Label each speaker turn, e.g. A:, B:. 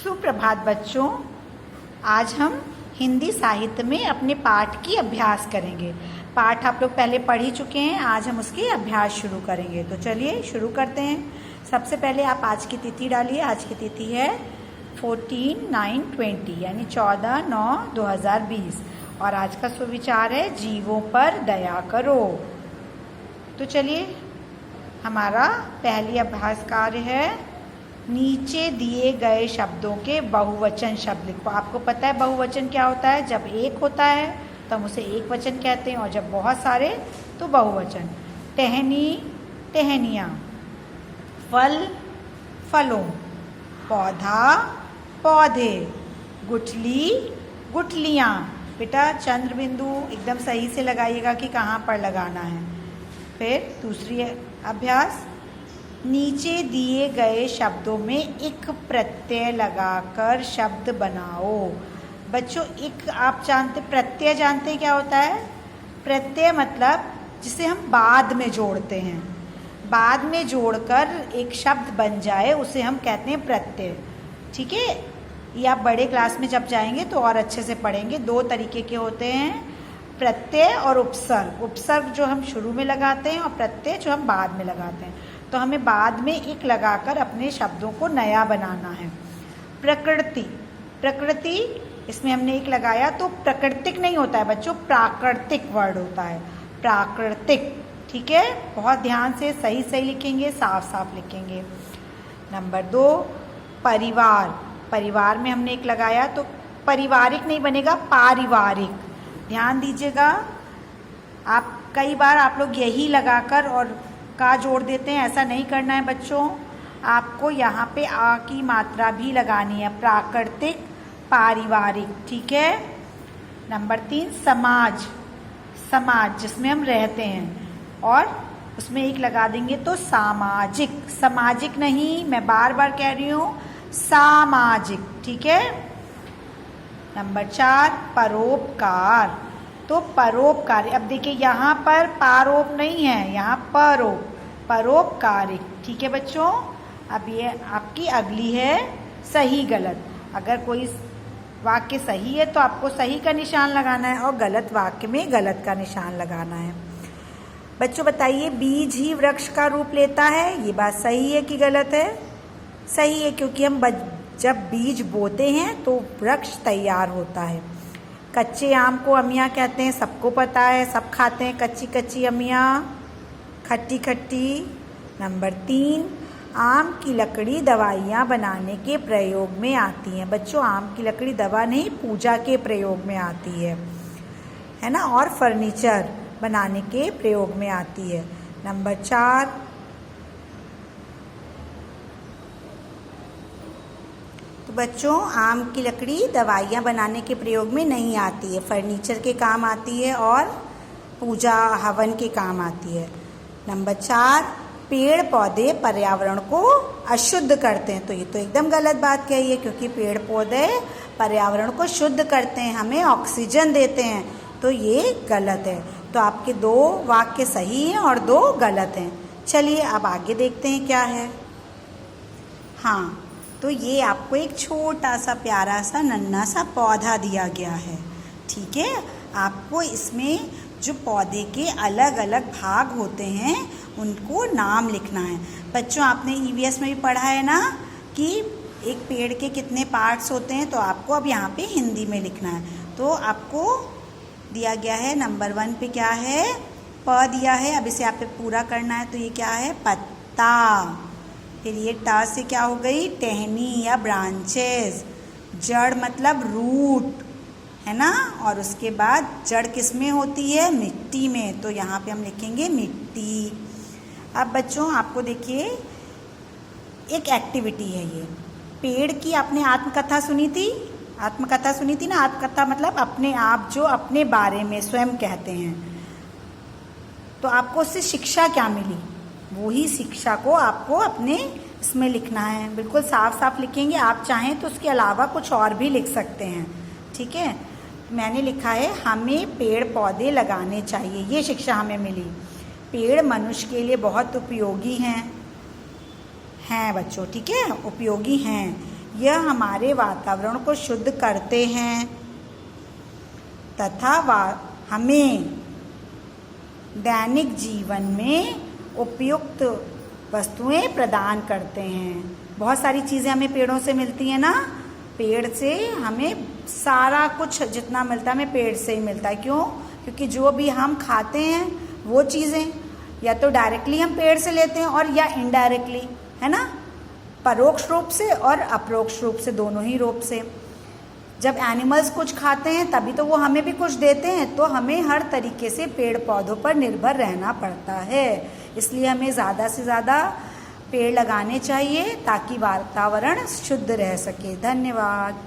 A: सुप्रभात बच्चों, आज हम हिंदी साहित्य में अपने पाठ की अभ्यास करेंगे। पाठ आप लोग पहले पढ़ ही चुके हैं, आज हम उसकी अभ्यास शुरू करेंगे। तो चलिए शुरू करते हैं। सबसे पहले आप आज की तिथि डालिए। आज की तिथि है 14/9/20 यानी 14/9/2020 और आज का सुविचार है जीवों पर दया करो। तो चलिए, हमारा पहली अभ्यास कार्य है नीचे दिए गए शब्दों के बहुवचन शब्द लिखो। आपको पता है बहुवचन क्या होता है? जब एक होता है तो हम उसे एक वचन कहते हैं और जब बहुत सारे तो बहुवचन। टहनी टहनियाँ, फल फलों, पौधा पौधे, गुठली गुठलियाँ। बेटा चंद्र बिंदु एकदम सही से लगाइएगा कि कहाँ पर लगाना है। फिर दूसरी अभ्यास, नीचे दिए गए शब्दों में एक प्रत्यय लगाकर शब्द बनाओ। बच्चों एक आप जानते, प्रत्यय जानते क्या होता है? प्रत्यय मतलब जिसे हम बाद में जोड़ते हैं, बाद में जोड़कर एक शब्द बन जाए उसे हम कहते हैं प्रत्यय। ठीक है, ये आप बड़े क्लास में जब जाएंगे तो और अच्छे से पढ़ेंगे। दो तरीके के होते हैं, प्रत्यय और उपसर्ग। उपसर्ग जो हम शुरू में लगाते हैं और प्रत्यय जो हम बाद में लगाते हैं। तो हमें बाद में एक लगाकर अपने शब्दों को नया बनाना है। प्रकृति, प्रकृति इसमें हमने एक लगाया तो प्राकृतिक नहीं होता है बच्चों, प्राकृतिक वर्ड होता है, प्राकृतिक। ठीक है, बहुत ध्यान से सही सही लिखेंगे, साफ साफ लिखेंगे। नंबर 2, परिवार। परिवार में हमने एक लगाया तो पारिवारिक नहीं बनेगा, पारिवारिक। ध्यान दीजिएगा, आप कई बार आप लोग यही लगाकर और का जोड़ देते हैं, ऐसा नहीं करना है बच्चों। आपको यहाँ पे आ की मात्रा भी लगानी है, प्राकृतिक पारिवारिक। ठीक है। नंबर 3, समाज। समाज जिसमें हम रहते हैं और उसमें एक लगा देंगे तो सामाजिक। सामाजिक नहीं, मैं बार बार कह रही हूँ, सामाजिक। ठीक है। नंबर 4, परोपकार। तो परोपकारी, अब देखिए यहाँ पर पारोप नहीं है, यहाँ परोप, परोपकारिक। ठीक है बच्चों। अब ये आपकी अगली है सही गलत। अगर कोई वाक्य सही है तो आपको सही का निशान लगाना है और गलत वाक्य में गलत का निशान लगाना है। बच्चों बताइए, बीज ही वृक्ष का रूप लेता है, ये बात सही है कि गलत है? सही है, क्योंकि हम जब बीज बोते हैं तो वृक्ष तैयार होता है। कच्चे आम को अमिया कहते हैं, सबको पता है, सब खाते हैं कच्ची कच्ची अमिया, खट्टी खट्टी। नंबर 3, आम की लकड़ी दवाइयाँ बनाने के प्रयोग में आती हैं। बच्चों आम की लकड़ी दवा नहीं, पूजा के प्रयोग में आती है ना, और फर्नीचर बनाने के प्रयोग में आती है। नंबर 4, बच्चों आम की लकड़ी दवाइयाँ बनाने के प्रयोग में नहीं आती है, फर्नीचर के काम आती है और पूजा हवन के काम आती है। नंबर 4, पेड़ पौधे पर्यावरण को अशुद्ध करते हैं। तो ये तो एकदम गलत बात कही है, क्योंकि पेड़ पौधे पर्यावरण को शुद्ध करते हैं, हमें ऑक्सीजन देते हैं। तो ये गलत है। तो आपके 2 वाक्य सही हैं और 2 गलत हैं। चलिए अब आगे देखते हैं क्या है। हाँ, तो ये आपको एक छोटा सा प्यारा सा नन्हा सा पौधा दिया गया है। ठीक है, आपको इसमें जो पौधे के अलग अलग भाग होते हैं उनको नाम लिखना है। बच्चों आपने ईवीएस में भी पढ़ा है ना कि एक पेड़ के कितने पार्ट्स होते हैं, तो आपको अब यहाँ पे हिंदी में लिखना है। तो आपको दिया गया है नंबर 1 पे क्या है, प दिया है। अब इसे आप पे पूरा करना है, तो ये क्या है, पत्ता। फिर ये टा से क्या हो गई, टहनी या ब्रांचेस। जड़ मतलब रूट, है ना, और उसके बाद जड़ किस में होती है, मिट्टी में। तो यहाँ पे हम लिखेंगे मिट्टी। अब बच्चों आपको देखिए एक एक्टिविटी है ये। पेड़ की आपने आत्मकथा सुनी थी? आत्मकथा सुनी थी ना? आत्मकथा मतलब अपने आप जो अपने बारे में स्वयं कहते हैं। तो आपको उससे शिक्षा क्या मिली, वही शिक्षा को आपको अपने इसमें लिखना है। बिल्कुल साफ साफ लिखेंगे। आप चाहें तो उसके अलावा कुछ और भी लिख सकते हैं। ठीक है, मैंने लिखा है हमें पेड़ पौधे लगाने चाहिए, ये शिक्षा हमें मिली। पेड़ मनुष्य के लिए बहुत उपयोगी हैं बच्चों। ठीक है, उपयोगी हैं। यह हमारे वातावरण को शुद्ध करते हैं तथा हमें दैनिक जीवन में उपयुक्त वस्तुएं प्रदान करते हैं। बहुत सारी चीज़ें हमें पेड़ों से मिलती हैं ना, पेड़ से हमें सारा कुछ जितना मिलता है हमें पेड़ से ही मिलता है। क्यों? क्योंकि जो भी हम खाते हैं वो चीज़ें या तो डायरेक्टली हम पेड़ से लेते हैं और या इनडायरेक्टली, है ना, परोक्ष रूप से और अप्रोक्ष रूप से, दोनों ही रूप से। जब एनिमल्स कुछ खाते हैं तभी तो वो हमें भी कुछ देते हैं, तो हमें हर तरीके से पेड़ पौधों पर निर्भर रहना पड़ता है। इसलिए हमें ज़्यादा से ज़्यादा पेड़ लगाने चाहिए ताकि वातावरण शुद्ध रह सके। धन्यवाद।